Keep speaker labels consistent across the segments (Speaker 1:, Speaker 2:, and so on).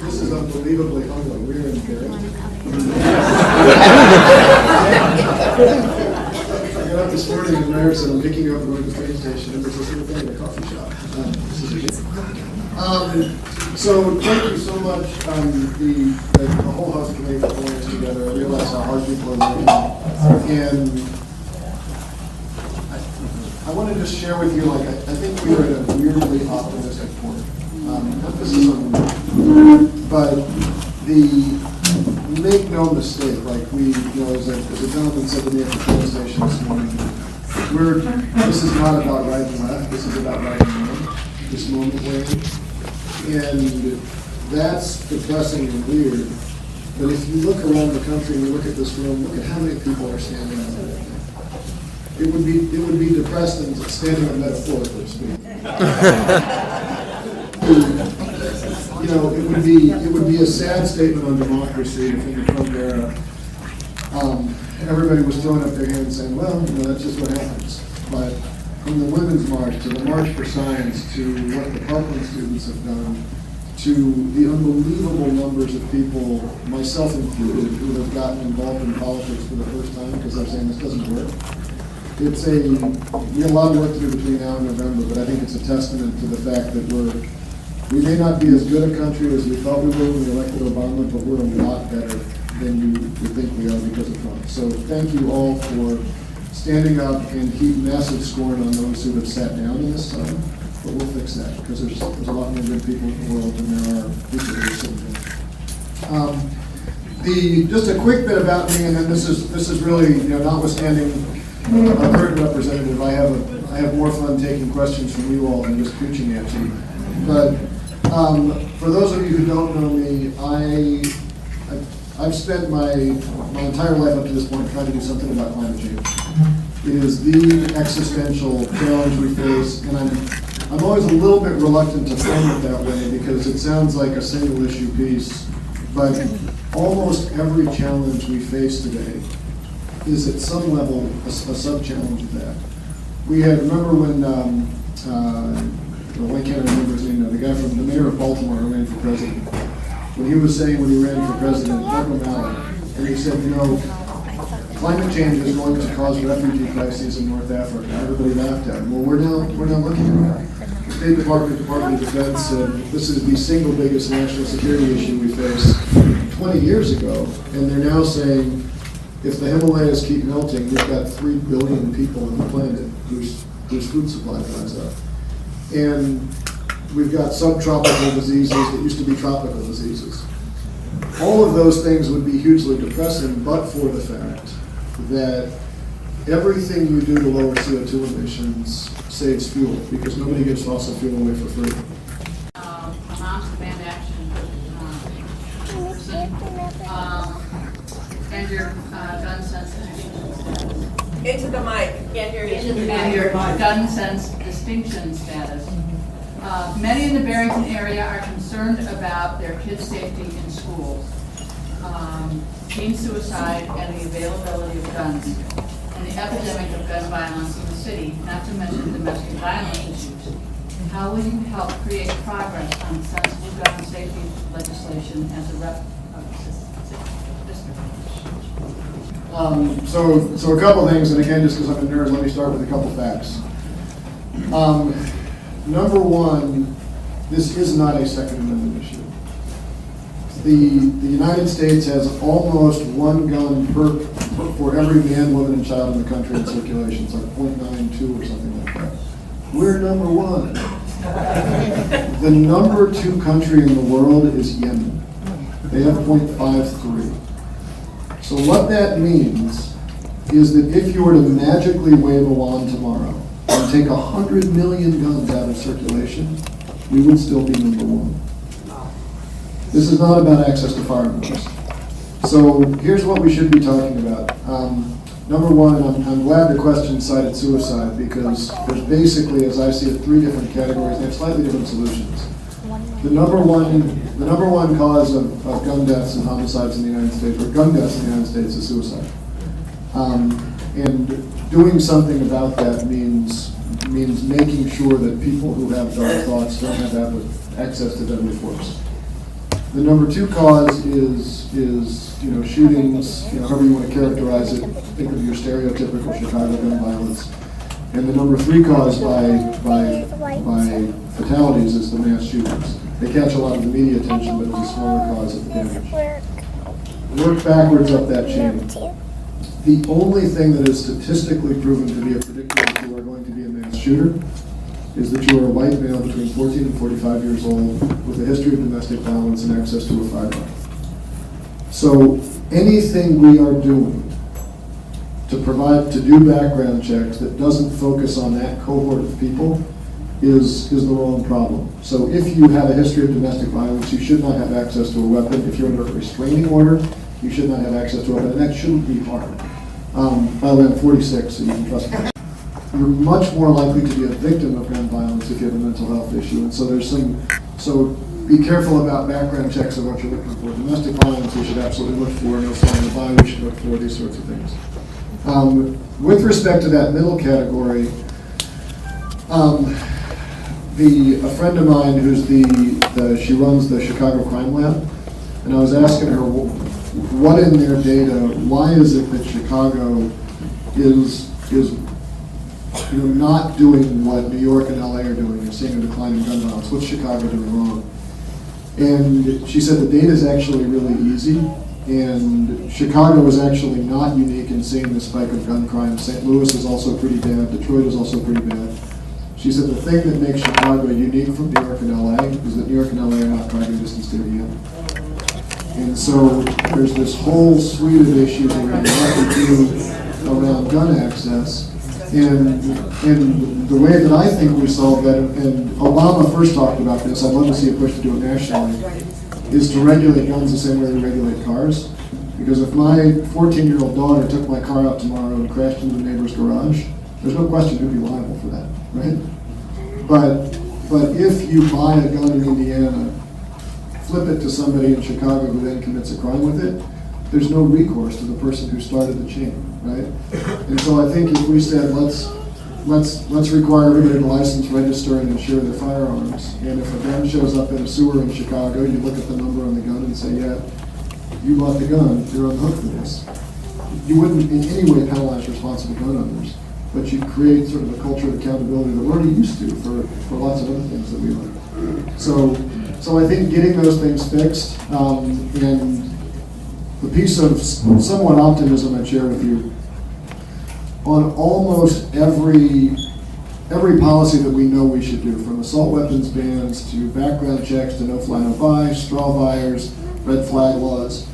Speaker 1: This is unbelievably humbling. We're in Barrington. I got up this morning and Mayor said I'm picking up and going to the train station, and there's this little thing in a coffee shop. So thank you so much, the whole House Committee for pulling us together. I realize how hard people are working, and I want to just share with you, like, I think we are at a weirdly optimistic point. Emphasis on, but make no mistake, like as a gentleman said to me at the train station this morning, this is not about right and left, this is about right and wrong, this moment wave. And that's depressing and weird. But if you look around the country and you look at this room, look at how many people are standing up there. It would be depressed and standing up metaphorically speaking. It would be a sad statement on democracy if in the Trump era everybody was throwing up their hands saying, well, that's just what happens. But from the Women's March to the March for Science to what the Parkland students have done to the unbelievable numbers of people, myself included, who have gotten involved in politics for the first time because they're saying this doesn't work. We have a lot of work to do between now and November, but I think it's a testament to the fact that we may not be as good a country as we thought we were when we elected Obama, but we're a lot better than you would think we are because of Trump. So thank you all for standing up and heap massive scorn on those who have sat down in this time. But we'll fix that because there's a lot more good people in the world than there are people who are sitting there. Just a quick bit about me, and then this is really notwithstanding our current representative, I have more fun taking questions from you all than just preaching at you. But for those of you who don't know me, I've spent my entire life up to this point trying to do something about climate change. It is the existential challenge we face, and I'm always a little bit reluctant to frame it that way because it sounds like a single issue piece, but almost every challenge we face today is at some level a sub-challenge of that. Remember when, I can't remember his name now, the mayor of Baltimore who ran for president, when he was saying when he ran for president, Mark O'Malley, and he said, climate change is going to cause refugee crises in North Africa. Everybody laughed at him. Well, we're now looking at that. The State Department of Defense said this is the single biggest national security issue we face 20 years ago, and they're now saying if the Himalayas keep melting, we've got 3 billion people on the planet whose food supply dries up. And we've got subtropical diseases that used to be tropical diseases. All of those things would be hugely depressing, but for the fact that everything you do to lower CO2 emissions saves fuel, because nobody gives fossil fuel away for free.
Speaker 2: Mom's Command Action person, and your gun sense distinction.
Speaker 3: Into the mic, can't hear you.
Speaker 2: And your gun sense distinction status. Many in the Barrington area are concerned about their kids' safety in schools, teen suicide, and the availability of guns, and the epidemic of gun violence in the city, not to mention domestic violence issues. How will you help create progress on sensible gun safety legislation as a rep of the district?
Speaker 1: So a couple things, and again, just because I'm a nerd, let me start with a couple facts. Number one, this is not a Second Amendment issue. The United States has almost 1 gun for every man, woman, and child in the country in circulation. It's like 0.92 or something like that. We're number 1. The number 2 country in the world is Yemen. They have 0.53. So what that means is that if you were to magically wave a wand tomorrow and take 100 million guns out of circulation, we would still be number 1. This is not about access to firearms. So here's what we should be talking about. Number one, I'm glad the question cited suicide because there's basically, as I see it, 3 different categories. They have slightly different solutions. The number one cause of gun deaths and homicides in the United States, or gun deaths in the United States, is suicide. And doing something about that means making sure that people who have dark thoughts don't have access to deadly force. The number 2 cause is shootings, however you want to characterize it. Think of your stereotypical Chicago gun violence. And the number 3 cause by fatalities is the mass shootings. They catch a lot of the media attention, but it's a smaller cause of the damage. Work backwards up that chain. The only thing that is statistically proven to be a predictor that you are going to be a mass shooter is that you are a white male between 14 and 45 years old with a history of domestic violence and access to a firearm. So anything we are doing to do background checks that doesn't focus on that cohort of people is the wrong problem. So if you have a history of domestic violence, you should not have access to a weapon. If you're under a restraining order, you should not have access to a weapon, and that shouldn't be hard. By the way, I'm 46, so you can trust me. You're much more likely to be a victim of gun violence if you have a mental health issue. And so be careful about background checks of what you're looking for. Domestic violence we should absolutely look for, no sign of violence we should look for, these sorts of things. With respect to that middle category, a friend of mine who's she runs the Chicago Crime Lab, and I was asking her what in their data, why is it that Chicago is not doing what New York and LA are doing and seeing a decline in gun violence? What's Chicago doing wrong? And she said the data is actually really easy, and Chicago is actually not unique in seeing the spike of gun crime. St. Louis is also pretty bad. Detroit is also pretty bad. She said the thing that makes Chicago unique from New York and LA is that New York and LA are not driving distance to Indiana. And so there's this whole suite of issues around what we do around gun access. And the way that I think we solve that, and Obama first talked about this, I'd love to see a push to do it nationally, is to regulate guns the same way we regulate cars. Because if my 14-year-old daughter took my car out tomorrow and crashed into the neighbor's garage, there's no question who'd be liable for that, right? But if you buy a gun in Indiana, flip it to somebody in Chicago who then commits a crime with it, there's no recourse to the person who started the chain, right? And so I think if we said let's require everybody to license, register, and insure their firearms, and if a gun shows up in a sewer in Chicago, you look at the number on the gun and say, yeah, you bought the gun, you're on the hook for this. You wouldn't in any way penalize responsible gun owners, but you create sort of a culture of accountability that we're already used to for lots of other things that we learn. So I think getting those things fixed, and the piece of somewhat optimism I'd share with you, on almost every policy that we know we should do, from assault weapons bans to background checks to no fly, no buy, straw buyers, red flag laws,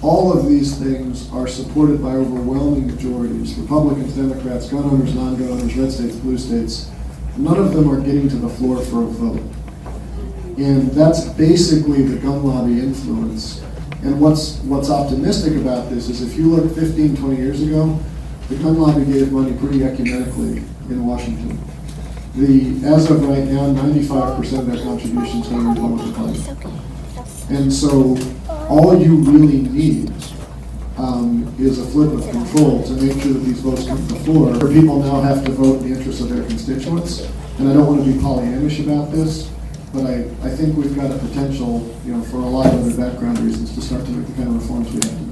Speaker 1: all of these things are supported by overwhelming majorities. Republicans, Democrats, gun owners, non-gun owners, red states, blue states. None of them are getting to the floor for a vote. And that's basically the gun lobby influence. And what's optimistic about this is if you look 15, 20 years ago, the gun lobby gave money pretty ecumenically in Washington. As of right now, 95% of their contributions go into public funding. And so all you really need is a flip of control to make sure that these votes come to the floor. Where people now have to vote in the interest of their constituents. And I don't want to be Pollyannish about this, but I think we've got a potential, for a lot of other background reasons, to start to make the kind of reforms we have to make.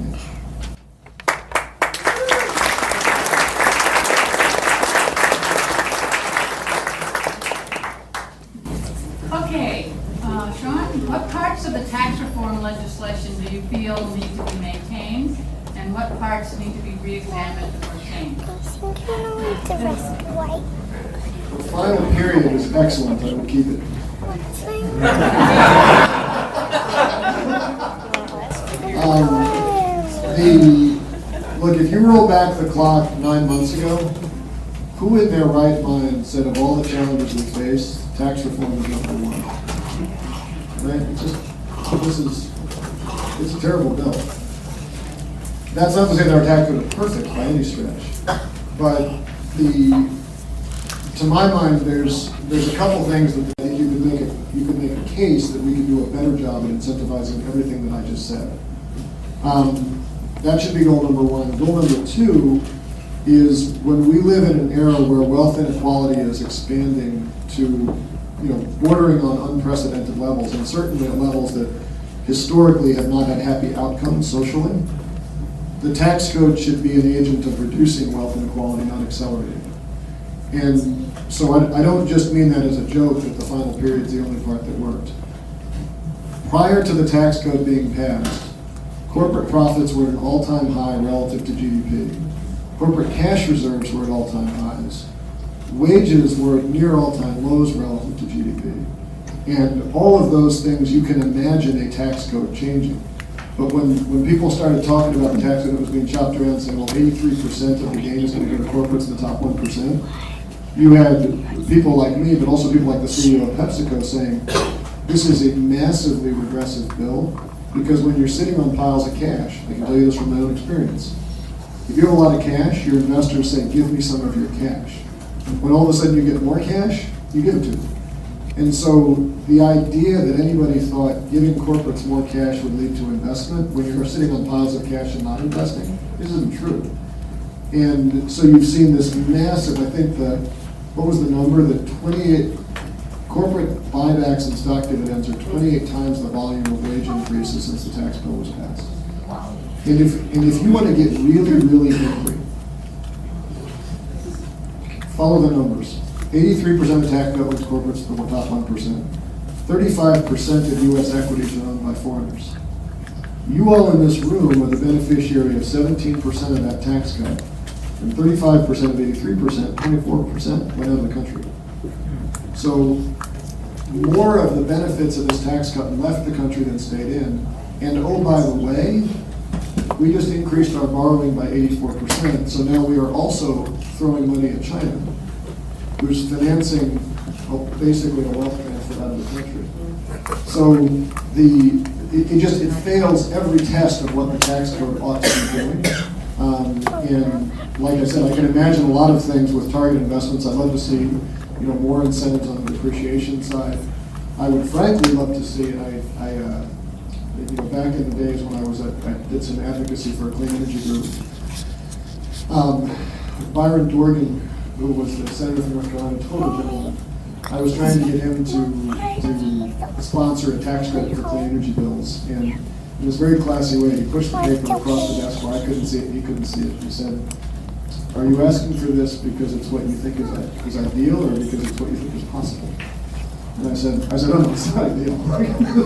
Speaker 2: Okay, Sean, what parts of the tax reform legislation do you feel need to be maintained, and what parts need to be re-examined or changed?
Speaker 1: The final period is excellent. I will keep it. Look, if you roll back the clock 9 months ago, who in their right mind said of all the challenges we face, tax reform is number one? Right? It's a terrible bill. That's not to say that our tax code is perfect by any stretch, but to my mind, there's a couple things that I think you could make a case that we could do a better job at incentivizing everything that I just said. That should be goal number one. Goal number two is when we live in an era where wealth inequality is expanding to, bordering on unprecedented levels, and certainly at levels that historically have not had happy outcomes socially. The tax code should be an agent of reducing wealth inequality, not accelerating it. And so I don't just mean that as a joke that the final period is the only part that worked. Prior to the tax code being passed, corporate profits were at an all-time high relative to GDP. Corporate cash reserves were at all-time highs. Wages were at near all-time lows relative to GDP. And all of those things, you can imagine a tax code changing. But when people started talking about the tax code, it was being chopped around saying, well, 83% of the gain is going to go to corporates in the top 1%. You had people like me, but also people like the CEO of PepsiCo saying, this is a massively regressive bill, because when you're sitting on piles of cash, I can tell you this from my own experience, if you have a lot of cash, your investors say, give me some of your cash. When all of a sudden you get more cash, you give it to them. And so the idea that anybody thought giving corporates more cash would lead to investment when you're sitting on piles of cash and not investing isn't true. And so you've seen this massive, I think what was the number? The 28 corporate buybacks and stock dividends are 28 times the volume of wage increases since the tax bill was passed. And if you want to get really, really angry, follow the numbers. 83% of tax bill is corporates, the top 1%. 35% of U.S. equities are owned by foreigners. You all in this room are the beneficiary of 17% of that tax cut. And 35% of 83%, 24% went out of the country. So more of the benefits of this tax cut left the country than stayed in. And oh, by the way, we just increased our borrowing by 84%. So now we are also throwing money at China, who's financing basically a wealth transfer out of the country. So it fails every test of what the tax code ought to be doing. And like I said, I can imagine a lot of things with target investments. I'd love to see, more incentives on the depreciation side. I would frankly love to see, and back in the days when I did some advocacy for a clean energy group. Byron Dorgan, who was the senator from North Carolina, total gentleman. I was trying to get him to sponsor a tax credit for clean energy bills, and in this very classy way, he pushed the paper across the desk where I couldn't see it, and he couldn't see it. He said, "Are you asking for this because it's what you think is ideal, or because it's what you think is possible?" And I said, "Oh, no, it's not ideal.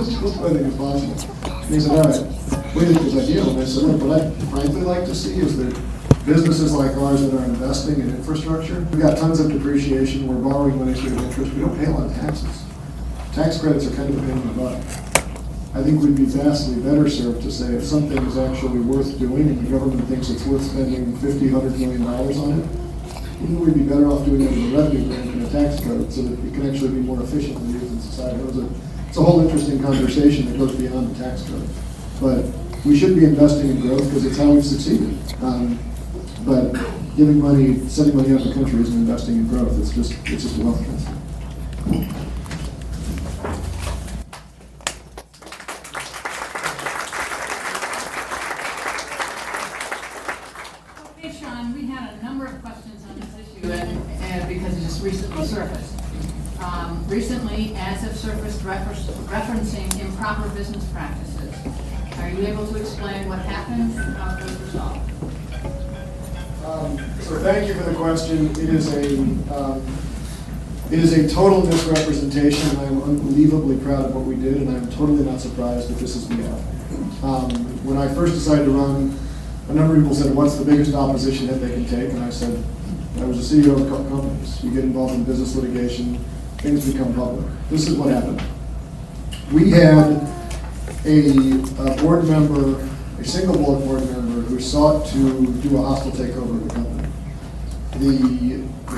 Speaker 1: It's just what I think is possible." And he said, "All right, what do you think is ideal?" And I said, "Look, what I'd frankly like to see is that businesses like ours that are investing in infrastructure, we've got tons of depreciation, we're borrowing money through interest, we don't pay a lot of taxes. Tax credits are kind of a pain in the butt. I think we'd be vastly better served to say if something is actually worth doing and the government thinks it's worth spending $50, $100 million on it, I think we'd be better off doing it with a revenue grant than a tax code so that it can actually be more efficiently used in society." It's a whole interesting conversation that goes beyond the tax code. But we should be investing in growth because it's how we've succeeded. But giving money, sending money out of the country isn't investing in growth. It's just a wealth transfer.
Speaker 2: Okay, Sean, we had a number of questions on this issue and because it just recently surfaced. Recently, ads have surfaced referencing improper business practices. Are you able to explain what happened and how it was resolved?
Speaker 1: So thank you for the question. It is a total misrepresentation, and I'm unbelievably proud of what we did, and I'm totally not surprised that this is the outcome. When I first decided to run, a number of people said, "What's the biggest opposition hit they can take?" And I said, I was a CEO of a couple companies. You get involved in business litigation, things become public. This is what happened. We had a board member, a single board member, who sought to do a hostile takeover of the company.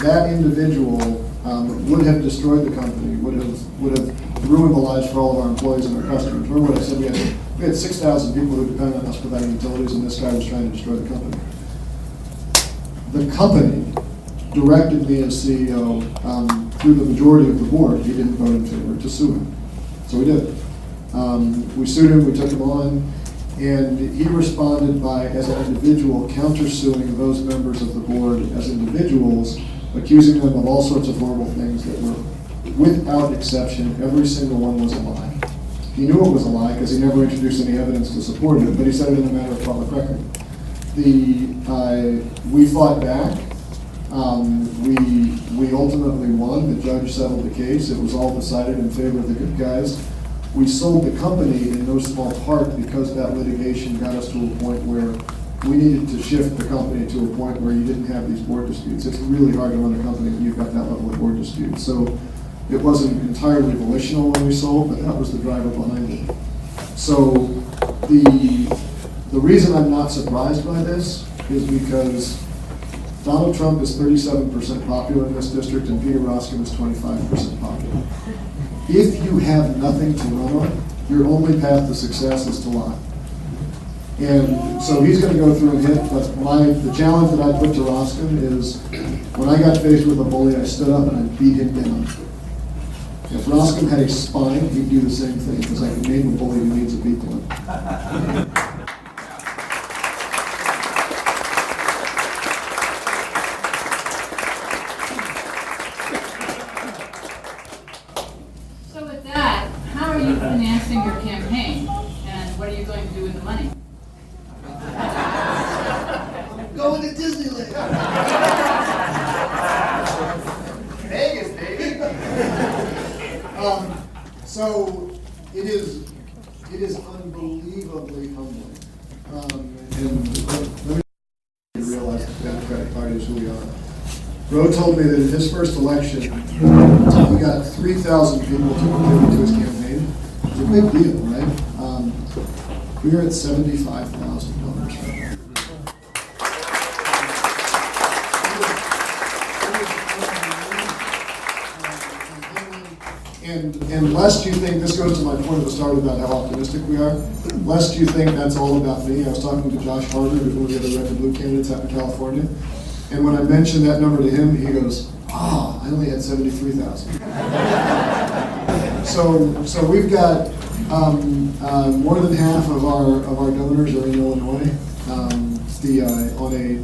Speaker 1: That individual would have destroyed the company, would have ruined the lives for all of our employees and our customers. Remember what I said? We had 6,000 people who depended on us providing utilities, and this guy was trying to destroy the company. The company directed me as CEO through the majority of the board. He didn't vote in favor to sue him, so we did. We sued him. We took him on. And he responded by, as an individual, countersuing those members of the board as individuals, accusing them of all sorts of horrible things that were, without exception, every single one was a lie. He knew it was a lie because he never introduced any evidence to support it, but he said it in a matter of public record. We fought back. We ultimately won. The judge settled the case. It was all decided in favor of the good guys. We sold the company in no small part because that litigation got us to a point where we needed to shift the company to a point where you didn't have these board disputes. It's really hard to run a company when you've got that level of board disputes. So it wasn't entirely volitional when we sold, but that was the driver behind it. So the reason I'm not surprised by this is because Donald Trump is 37% popular in this district and Peter Roskam is 25% popular. If you have nothing to run on, your only path to success is to lie. And so he's going to go through and hit, but the challenge that I put to Roskam is when I got faced with a bully, I stood up and I beat him down. If Roskam had a spine, he'd do the same thing, because I can name a bully who needs a beat down.
Speaker 2: So with that, how are you financing your campaign, and what are you going to do with the money?
Speaker 1: Going to Disneyland.
Speaker 3: Vegas, baby.
Speaker 1: So it is unbelievably humbling. And let me realize that the Democratic Party is who we are. Roe told me that in his first election, he got 3,000 people to contribute to his campaign. It's a big deal, right? We're at $75,000 right now. And lest you think, this goes to my point at the start about how optimistic we are, lest you think that's all about me. I was talking to Josh Harder, who's one of the other red and blue candidates out in California, and when I mentioned that number to him, he goes, I only had 73,000. So we've got more than half of our donors are in Illinois.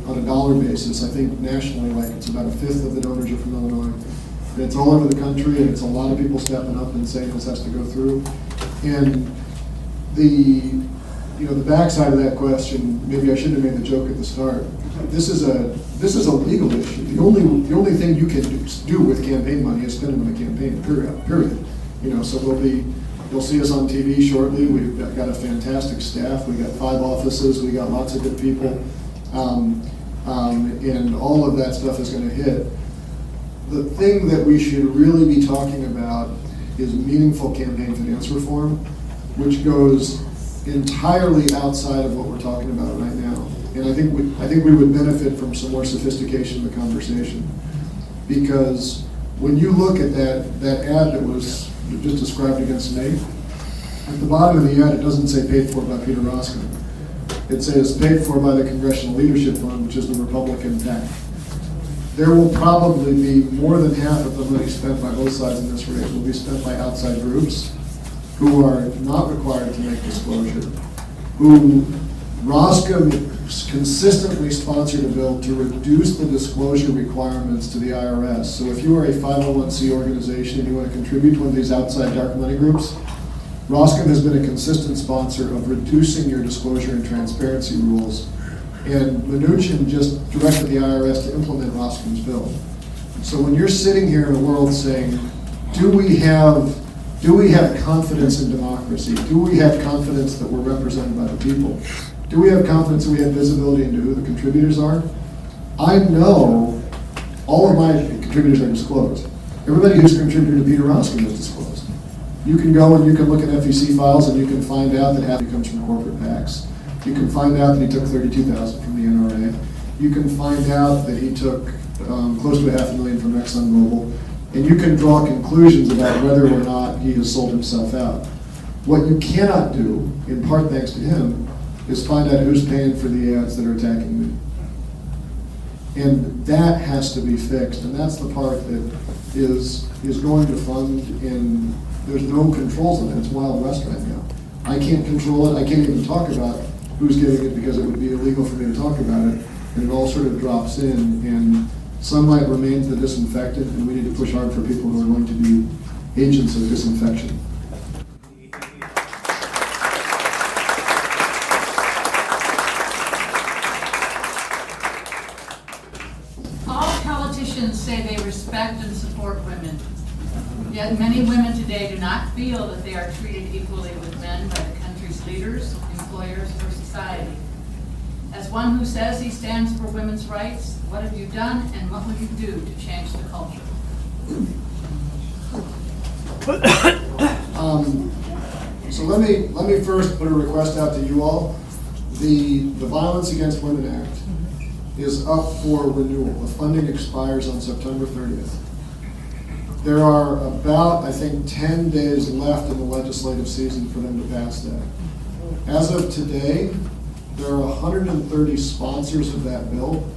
Speaker 1: On a dollar basis, I think nationally, like it's about a fifth of the donors are from Illinois. And it's all over the country, and it's a lot of people stepping up and saying this has to go through. And the backside of that question, maybe I shouldn't have made the joke at the start. This is a legal issue. The only thing you can do with campaign money is spend it on a campaign. Period. So you'll see us on TV shortly. We've got a fantastic staff. We got 5 offices. We got lots of good people, and all of that stuff is going to hit. The thing that we should really be talking about is meaningful campaign finance reform, which goes entirely outside of what we're talking about right now. And I think we would benefit from some more sophistication in the conversation, because when you look at that ad that was just described against me, at the bottom of the ad it doesn't say paid for by Peter Roskam. It says paid for by the Congressional Leadership Fund, which is the Republican PAC. There will probably be more than half of the money spent by both sides in this race will be spent by outside groups who are not required to make disclosure, who Roskam consistently sponsored a bill to reduce the disclosure requirements to the IRS. So if you are a 501c organization and you want to contribute to one of these outside dark money groups, Roskam has been a consistent sponsor of reducing your disclosure and transparency rules. And Mnuchin just directed the IRS to implement Roskam's bill. So when you're sitting here in a world saying, do we have confidence in democracy? Do we have confidence that we're represented by the people? Do we have confidence that we have visibility into who the contributors are? I know all of my contributors are disclosed. Everybody who's contributed to Peter Roskam is disclosed. You can go and you can look at FEC files and you can find out that half it comes from corporate PACs. You can find out that he took $32,000 from the NRA. You can find out that he took close to $500,000 from ExxonMobil. And you can draw conclusions about whether or not he has sold himself out. What you cannot do, in part thanks to him, is find out who's paying for the ads that are attacking me. And that has to be fixed, and that's the part that is going to fund, and there's no controls on it. It's Wild West right now. I can't control it. I can't even talk about who's getting it because it would be illegal for me to talk about it, and it all sort of drops in, and sunlight remains the disinfectant, and we need to push hard for people who are going to be agents of disinfection.
Speaker 2: today do not feel that they are treated equally with men by the country's leaders, employers, or society. As one who says he stands for women's rights, what have you done and what will you do to change the culture?
Speaker 1: So let me first put a request out to you all. The Violence Against Women Act is up for renewal. The funding expires on September 30th. There are about, I think, 10 days left in the legislative season for them to pass that. As of today, there are 130 sponsors of that bill.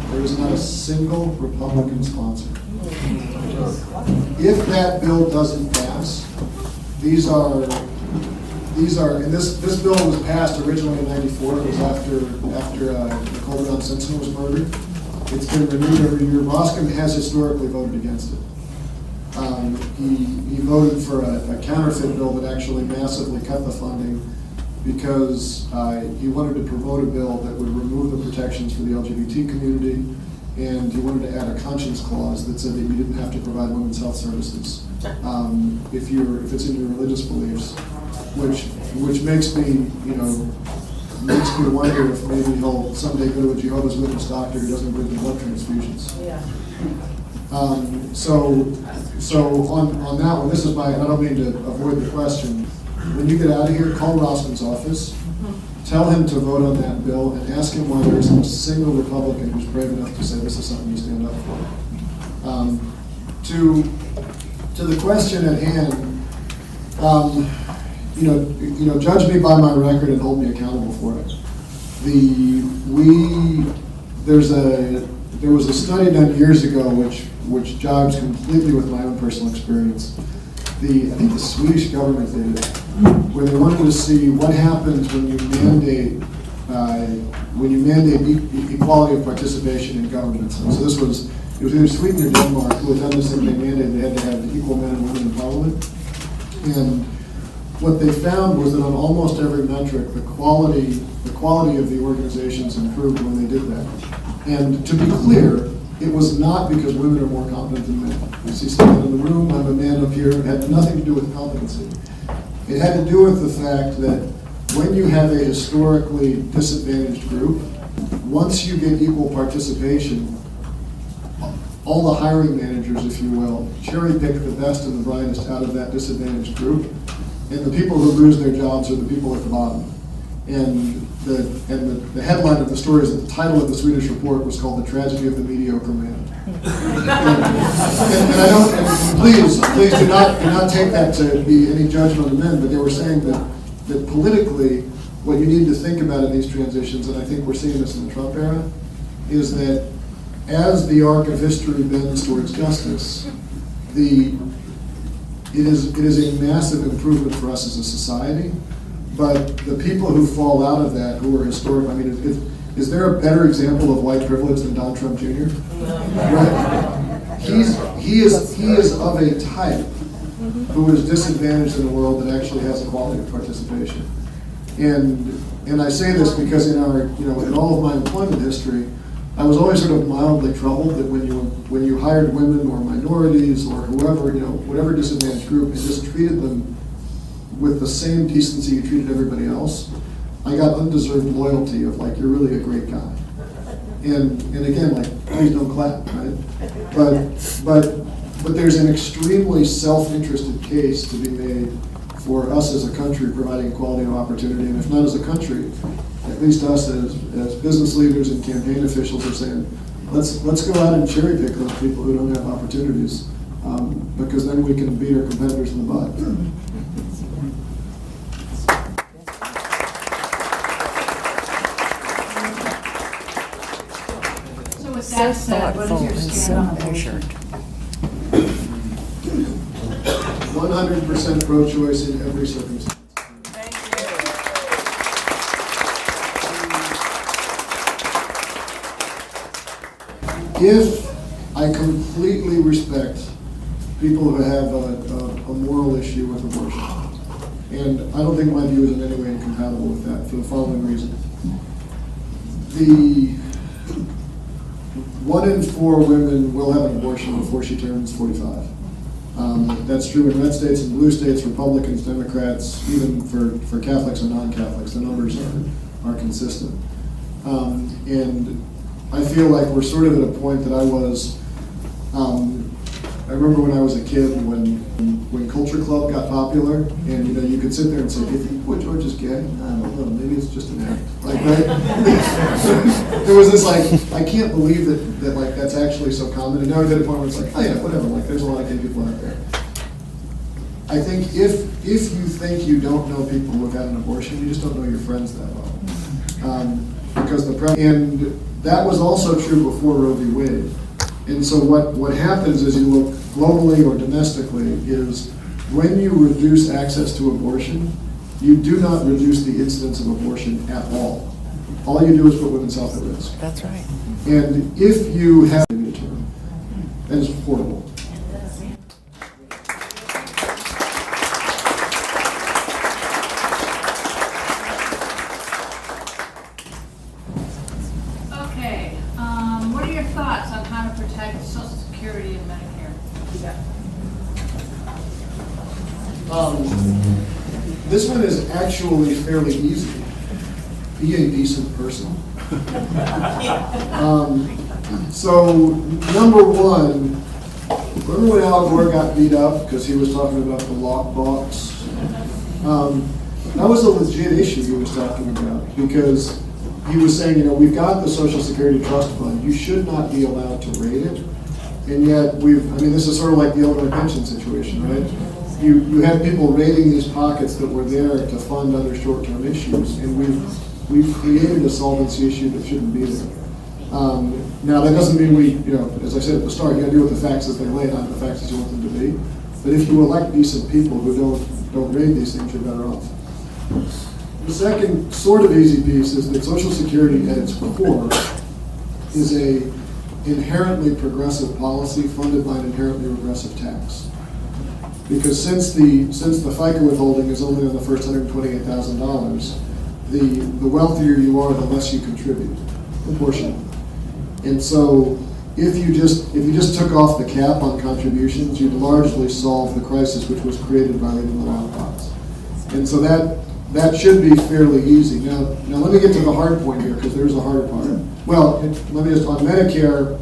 Speaker 1: There is not a single Republican sponsor. If that bill doesn't pass, these are, and this bill was passed originally in '94. It was after Nicole Brown Simpson was murdered. It's been renewed every year. Roscoe has historically voted against it. He voted for a counterfeit bill that actually massively cut the funding because he wanted to promote a bill that would remove the protections for the LGBT community, and he wanted to add a conscience clause that said that you didn't have to provide women's health services if it's in your religious beliefs, which makes me wonder if maybe he'll someday go to a Jehovah's Witness doctor who doesn't believe in blood transfusions.
Speaker 4: Yeah.
Speaker 1: So on that one, this is I don't mean to avoid the question. When you get out of here, call Rossman's office, tell him to vote on that bill, and ask him why there isn't a single Republican who's brave enough to say this is something you stand up for. To the question at hand, judge me by my record and hold me accountable for it. There was a study done years ago which jives completely with my own personal experience. I think the Swedish government did it, where they wanted to see what happens when you mandate equality of participation in governments. And so it was either Sweden or Denmark who had done this thing. They mandated they had to have equal men and women in parliament. And what they found was that on almost every metric, the quality of the organizations improved when they did that. And to be clear, it was not because women are more competent than men. You see someone in the room, I'm a man up here. It had nothing to do with competency. It had to do with the fact that when you have a historically disadvantaged group, once you get equal participation, all the hiring managers, if you will, cherry pick the best and the brightest out of that disadvantaged group, and the people who lose their jobs are the people at the bottom. And the headline of the story is that the title of the Swedish report was called "The Tragedy of the Mediocre Man." and please do not take that to be any judgment of the men, but they were saying that politically, what you need to think about in these transitions, and I think we're seeing this in the Trump era, is that as the arc of history bends towards justice, it is a massive improvement for us as a society. But the people who fall out of that, who are historic, is there a better example of white privilege than Donald Trump Jr.? Right? He is of a type who is disadvantaged in a world that actually has equality of participation. And I say this because in all of my employment history, I was always sort of mildly troubled that when you hired women or minorities or whoever, whatever disadvantaged group, and just treated them with the same decency you treated everybody else, I got undeserved loyalty of you're really a great guy. And again, please don't clap, right? But there's an extremely self-interested case to be made for us as a country providing equality of opportunity, and if not as a country, at least us as business leaders and campaign officials are saying, let's go out and cherry pick those people who don't have opportunities, because then we can beat our competitors in the butt.
Speaker 2: So with that said, what is your stand on abortion?
Speaker 1: 100% pro-choice in every circumstance. If I completely respect people who have a moral issue with abortion, and I don't think my view is in any way incompatible with that for the following reason. 1 in 4 women will have an abortion before she turns 45. That's true in red states and blue states, Republicans, Democrats, even for Catholics and non-Catholics, the numbers are consistent. And I feel like we're sort of at a point that I remember when I was a kid when Culture Club got popular, and you could sit there and say, "Do you think Boy George is gay?" I don't know. Maybe it's just an act. Like, right? There was this like, I can't believe that like that's actually so common. And now we're at a point where it's like, oh yeah, whatever. Like, there's a lot of gay people out there. I think if you think you don't know people who have had an abortion, you just don't know your friends that well. Because and that was also true before Roe v. Wade. And so what happens as you look globally or domestically is when you reduce access to abortion, you do not reduce the incidence of abortion at all. All you do is put women's health at risk.
Speaker 4: That's right.
Speaker 1: And if you have a term, that is horrible.
Speaker 2: Okay, what are your thoughts on how to protect Social Security and Medicare?
Speaker 1: This one is actually fairly easy. Be a decent person. So, number one, remember when Al Gore got beat up because he was talking about the lockbox? That was a legit issue he was talking about, because he was saying, we've got the Social Security Trust Fund, you should not be allowed to raid it, and yet this is sort of like the Illinois pension situation, right? You had people raiding these pockets that were there to fund other short-term issues, and we've created a solvency issue that shouldn't be there. Now, that doesn't mean as I said at the start, you got to deal with the facts as they lay, not the facts as you want them to be. But if you elect decent people who don't raid these things, you're better off. The second sort of easy piece is that Social Security at its core is a inherently progressive policy funded by an inherently regressive tax. Because since the FICA withholding is only on the first $128,000, the wealthier you are, the less you contribute, proportionally. And so if you just took off the cap on contributions, you'd largely solve the crisis which was created by leaving the lockbox. And so that should be fairly easy. Now let me get to the hard point here, because there's a hard part. Well, let me just, on Medicare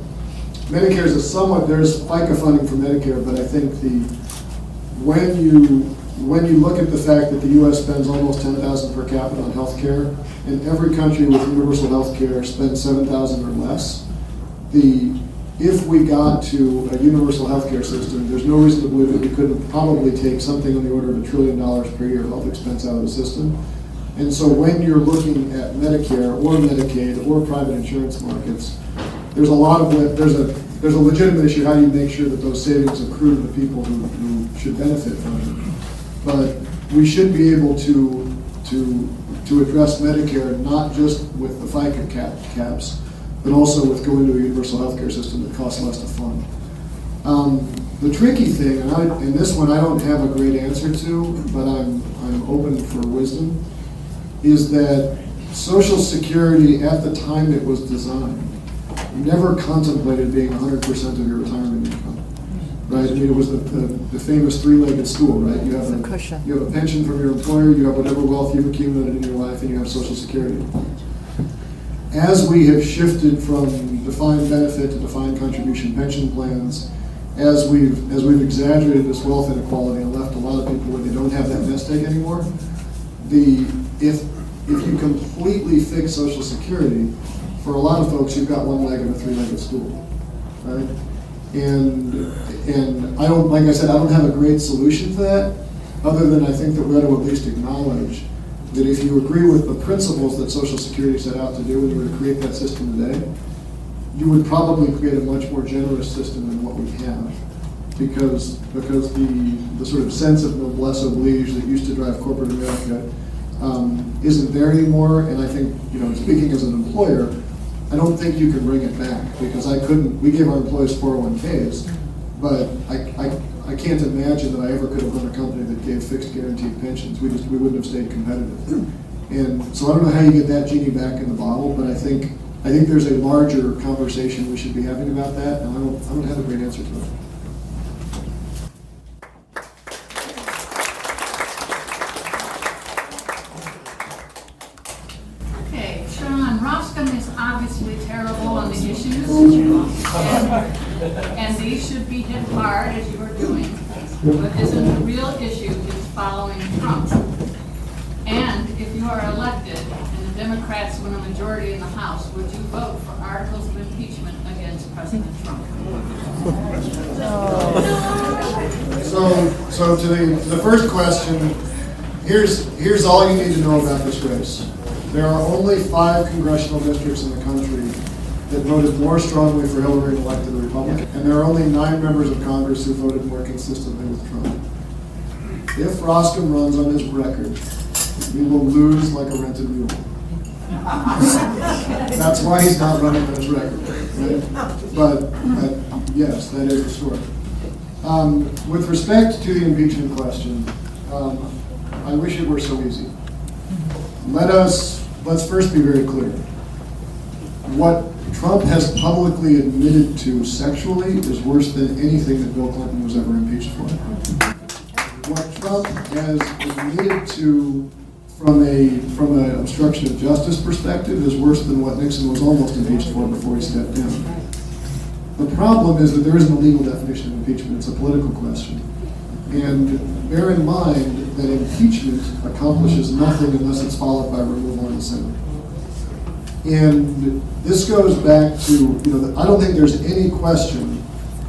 Speaker 1: is there's FICA funding for Medicare, but I think when you look at the fact that the U.S. spends almost $10,000 per capita on health care, and every country with universal health care spends $7,000 or less, if we got to a universal health care system, there's no reason to believe that we couldn't probably take something on the order of $1 trillion per year of health expense out of the system. And so when you're looking at Medicare or Medicaid or private insurance markets, there's a legitimate issue. How do you make sure that those savings accrue to the people who should benefit from it? But we should be able to address Medicare not just with the FICA caps, but also with going to a universal health care system that costs less to fund. The tricky thing, and this one I don't have a great answer to, but I'm open for wisdom, is that Social Security at the time it was designed never contemplated being 100% of your retirement income. Right? It was the famous three-legged stool, right? You have a pension from your employer, you have whatever wealth you've accumulated in your life, and you have Social Security. As we have shifted from defined benefit to defined contribution pension plans, as we've exaggerated this wealth inequality and left a lot of people where they don't have that nest egg anymore, if you completely fix Social Security, for a lot of folks, you've got one leg of a three-legged stool, right? And I don't have a great solution for that, other than I think that we ought to at least acknowledge that if you agree with the principles that Social Security set out to do when you were to create that system today, you would probably create a much more generous system than what we have. Because the sort of sense of noblesse oblige that used to drive corporate America isn't there anymore. And I think, speaking as an employer, I don't think you can bring it back, because we gave our employees 401ks, but I can't imagine that I ever could have run a company that gave fixed guaranteed pensions. We wouldn't have stayed competitive. And so I don't know how you get that genie back in the bottle, but I think there's a larger conversation we should be having about that, and I don't have a great answer to it.
Speaker 2: these should be hit hard, as you are doing. What isn't the real issue is following Trump. And if you are elected and the Democrats win a majority in the House, would you vote for articles of impeachment against President Trump?
Speaker 1: So to the first question, here's all you need to know about this race. There are only 5 congressional districts in the country that voted more strongly for Hillary and elected a Republican, and there are only 9 members of Congress who voted more consistently with Trump. If Roscoe runs on his record, we will lose like a rented mule. That's why he's not running on his record, right? But yes, that is the story. With respect to the impeachment question, I wish it were so easy. Let's first be very clear. What Trump has publicly admitted to sexually is worse than anything that Bill Clinton was ever impeached for. What Trump has admitted to from an obstruction of justice perspective is worse than what Nixon was almost impeached for before he stepped down. The problem is that there isn't a legal definition of impeachment. It's a political question. And bear in mind that impeachment accomplishes nothing unless it's followed by removal in the Senate. And this goes back to, I don't think there's any question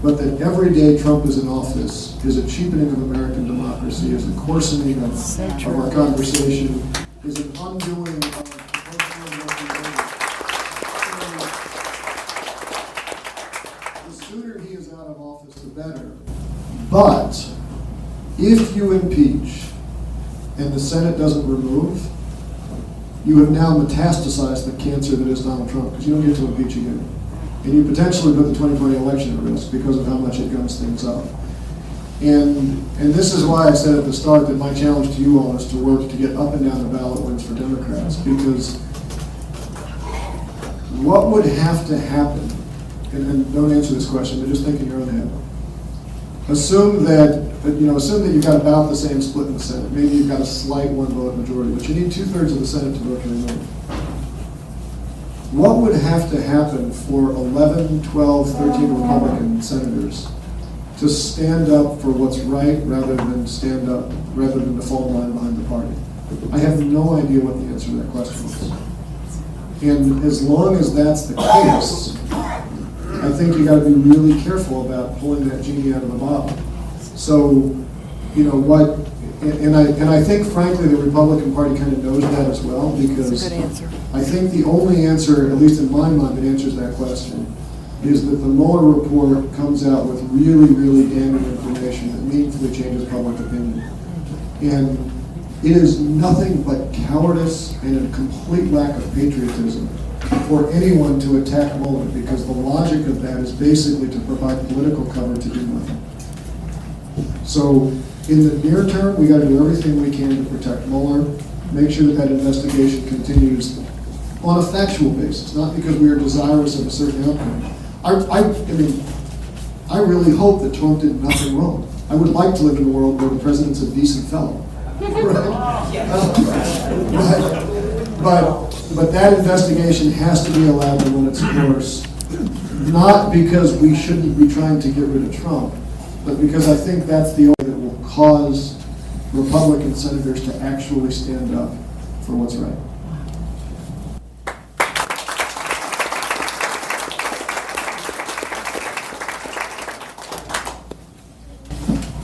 Speaker 1: but that every day Trump is in office is a cheapening of American democracy, is a coarsening of our conversation, is an undoing of proportional representation. The sooner he is out of office, the better. But if you impeach and the Senate doesn't remove, you have now metastasized the cancer that is Donald Trump, because you don't get to impeach again. And you potentially put the 2020 election at risk because of how much it gums things up. And this is why I said at the start that my challenge to you all is to work to get up and down the ballot wins for Democrats, because what would have to happen, and don't answer this question, but just think in your own head. Assume that you've got about the same split in the Senate. Maybe you've got a slight 1-vote majority, but you need 2/3 of the Senate to vote to remove. What would have to happen for 11, 12, 13 Republican senators to stand up for what's right rather than to fall in line behind the party? I have no idea what the answer to that question is. And as long as that's the case, I think you got to be really careful about pulling that genie out of the bottle. So, and I think frankly the Republican Party kind of knows that as well, because
Speaker 4: That's a good answer.
Speaker 1: I think the only answer, at least in my mind, that answers that question is that the Mueller report comes out with really, really damning information that meaningfully changes public opinion. And it is nothing but cowardice and a complete lack of patriotism for anyone to attack Mueller, because the logic of that is basically to provide political cover to do nothing. So in the near term, we got to do everything we can to protect Mueller, make sure that investigation continues on a factual basis, not because we are desirous of a certain outcome. I really hope that Trump did nothing wrong. I would like to live in a world where the president's a decent fellow. But that investigation has to be allowed to run its course, not because we shouldn't be trying to get rid of Trump, but because I think that's the only that will cause Republican senators to actually stand up for what's right.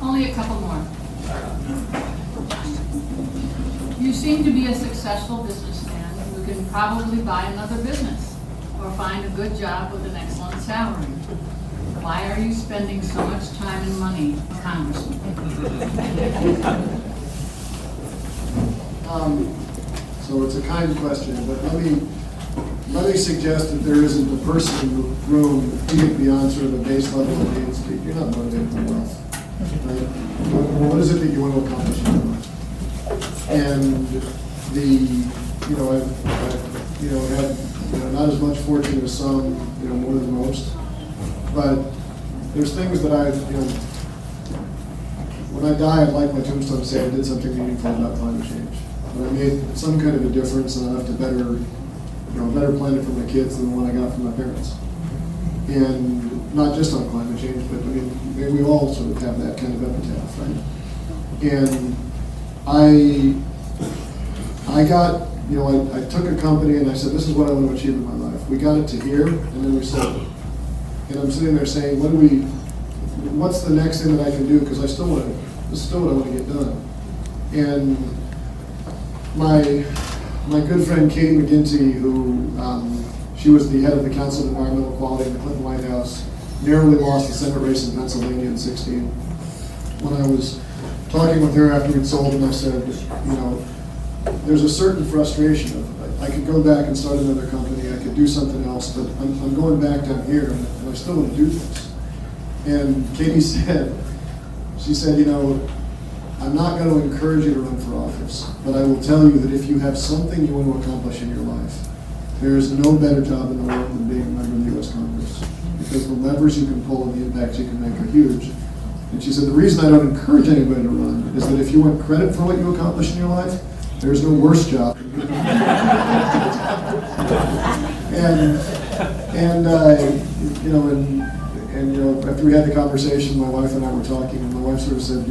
Speaker 2: Only a couple more. You seem to be a successful businessman who can probably buy another business or find a good job with an excellent salary. Why are you spending so much time and money, Congressman?
Speaker 1: So it's a kind question, but let me suggest that there isn't a person in the room that can get beyond sort of the base level of Main Street. You're not motivated by wealth. Right? What is it that you want to accomplish in your life? And I've had not as much fortune as some, more than most, but there's things that when I die, I'd like my tombstone to say I did something meaningful about climate change. But I made some kind of a difference, and I left a better planet for my kids than the one I got from my parents. And not just on climate change, but I mean, we all sort of have that kind of epitaph, right? And I got, I took a company and I said, this is what I want to achieve in my life. We got it to here, and then we sold it. And I'm sitting there saying, what's the next thing that I can do? Because this is still what I want to get done. And my good friend Katie McGinty, who she was the head of the Council of Environmental Quality in the Clinton White House, narrowly lost the Senate race in Pennsylvania in 2016. When I was talking with her after we'd sold them, I said, there's a certain frustration of, I could go back and start another company, I could do something else, but I'm going back down here and I still want to do this. And Katie said, I'm not going to encourage you to run for office, but I will tell you that if you have something you want to accomplish in your life, there is no better job in the world than being a member of the U.S. Congress, because the levers you can pull and the impacts you can make are huge. And she said, the reason I don't encourage anybody to run is that if you want credit for what you accomplish in your life, there's no worse job. After we had the conversation, my wife and I were talking, and my wife sort of said,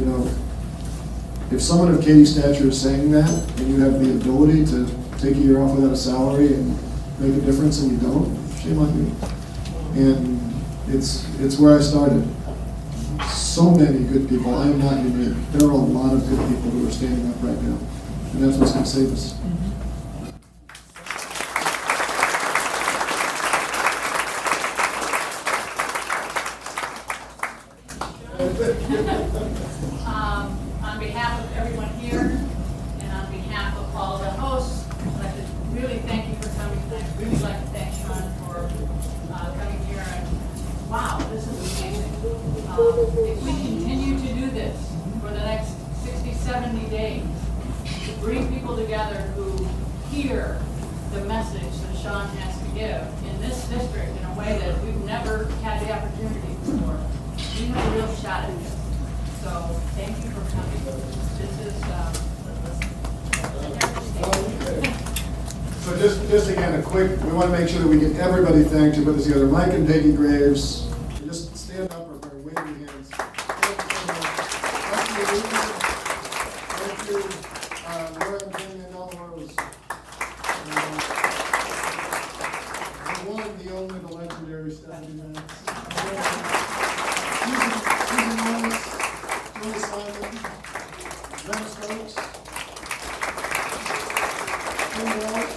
Speaker 1: if someone of Katie's stature is saying that, and you have the ability to take a year off without a salary and make a difference, and you don't, shame on you. And it's where I started. So many good people. I am not unique. There are a lot of good people who are standing up right now, and that's what's going to save us.
Speaker 2: On behalf of everyone here, and on behalf of all of the hosts, I'd like to really thank you for coming. I'd really like to thank Sean for coming here. And wow, this is amazing. If we continue to do this for the next 60, 70 days, to bring people together who hear the message that Sean has to give in this district in a way that we've never had the opportunity before, we have a real shot at this. So thank you for coming. This is
Speaker 1: So just again, we want to make sure that we get everybody thanked to put this together. Mike and Peggy Graves, just stand up or wave your hands. Thank you. Thank you. Laura and Jamie and all Rose. The one, the only, the legendary Stephanie Mance. Susan Lawrence, Julie Simon, Ben Stokes, Tim Walsh,